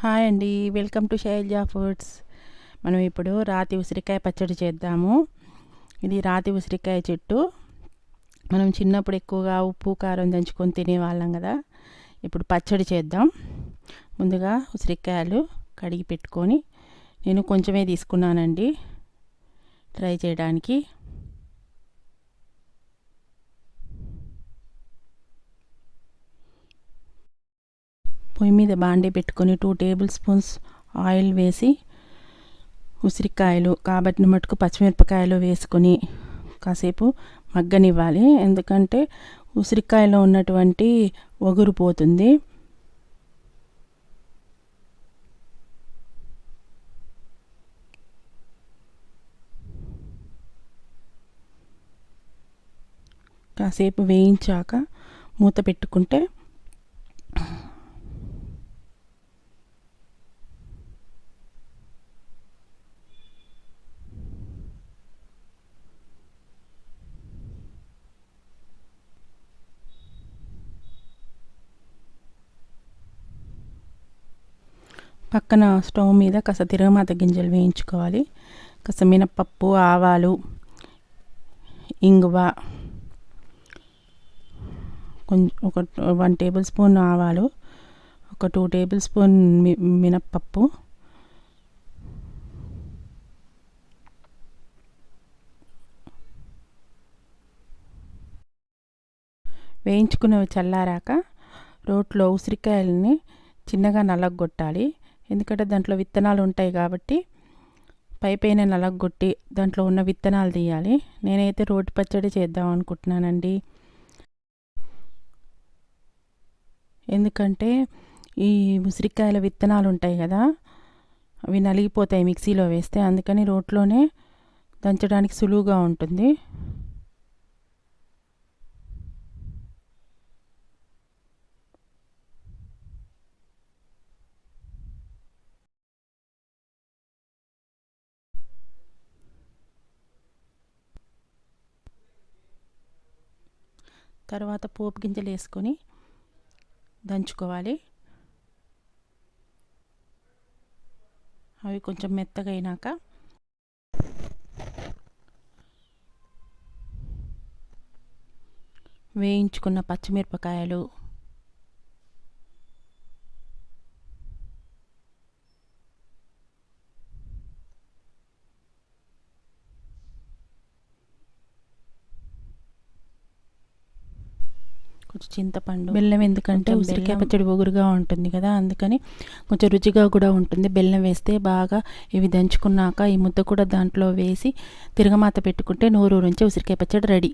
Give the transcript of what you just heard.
Hi అండి, welcome to Shailaja foods. మనం ఇప్పుడు రాతి ఉసిరికాయ పచ్చడి చేద్దాము. ఇది రాతి ఉసిరికాయ చెట్టు. మనం చిన్నప్పుడు ఎక్కువగా ఉప్పు కారం దంచుకొని తినేవాళ్ళం కదా. ఇప్పుడు పచ్చడి చేద్దాం. ముందుగా ఉసిరికాయలు కడిగి పెట్టుకొని, నేను కొంచెమే తీసుకున్నానండి ట్రై చేయడానికి. పొయ్యి మీద బాండీ పెట్టుకొని 2 టేబుల్ స్పూన్స్ ఆయిల్ వేసి ఉసిరికాయలు కాబట్టిన మటుకు పచ్చిమిరపకాయలు వేసుకొని కాసేపు మగ్గనివ్వాలి. ఎందుకంటే ఉసిరికాయలో ఉన్నటువంటి ఒగురు పోతుంది. కాసేపు వేయించాక మూత పెట్టుకుంటే పక్కన స్టవ్ మీద కాస్త తిరగమాత గింజలు వేయించుకోవాలి. కాస్త మినపప్పు, ఆవాలు, ఇంగువ, ఒక 1 టేబుల్ స్పూన్ ఆవాలు, ఒక 2 టేబుల్ స్పూన్ మినపప్పు, వేయించుకున్నవి చల్లారాక రోట్లో ఉసిరికాయలని చిన్నగా నలగొట్టాలి. ఎందుకంటే దాంట్లో విత్తనాలు ఉంటాయి కాబట్టి పైపైన నలగొట్టి దాంట్లో ఉన్న విత్తనాలు తీయాలి. నేనైతే రోటి పచ్చడి చేద్దాం అనుకుంటున్నానండి. ఎందుకంటే ఈ ఉసిరికాయల విత్తనాలు ఉంటాయి కదా, అవి నలిగిపోతాయి మిక్సీలో వేస్తే. అందుకని రోట్లోనే దంచడానికి సులువుగా ఉంటుంది. తర్వాత పోపు గింజలు వేసుకొని దంచుకోవాలి. అవి కొంచెం మెత్తగా అయినాక వేయించుకున్న పచ్చిమిరపకాయలు, కొంచెం చింతపండు, బెల్లం. ఎందుకంటే ఉసిరికాయ పచ్చడి ఒగురుగా ఉంటుంది కదా, అందుకని కొంచెం రుచిగా కూడా ఉంటుంది. బెల్లం వేస్తే బాగా ఇవి దంచుకున్నాక ఈ ముద్ద కూడా దాంట్లో వేసి తిరగమాత పెట్టుకుంటే నోరూరించి ఉసిరికాయ పచ్చడి రెడీ.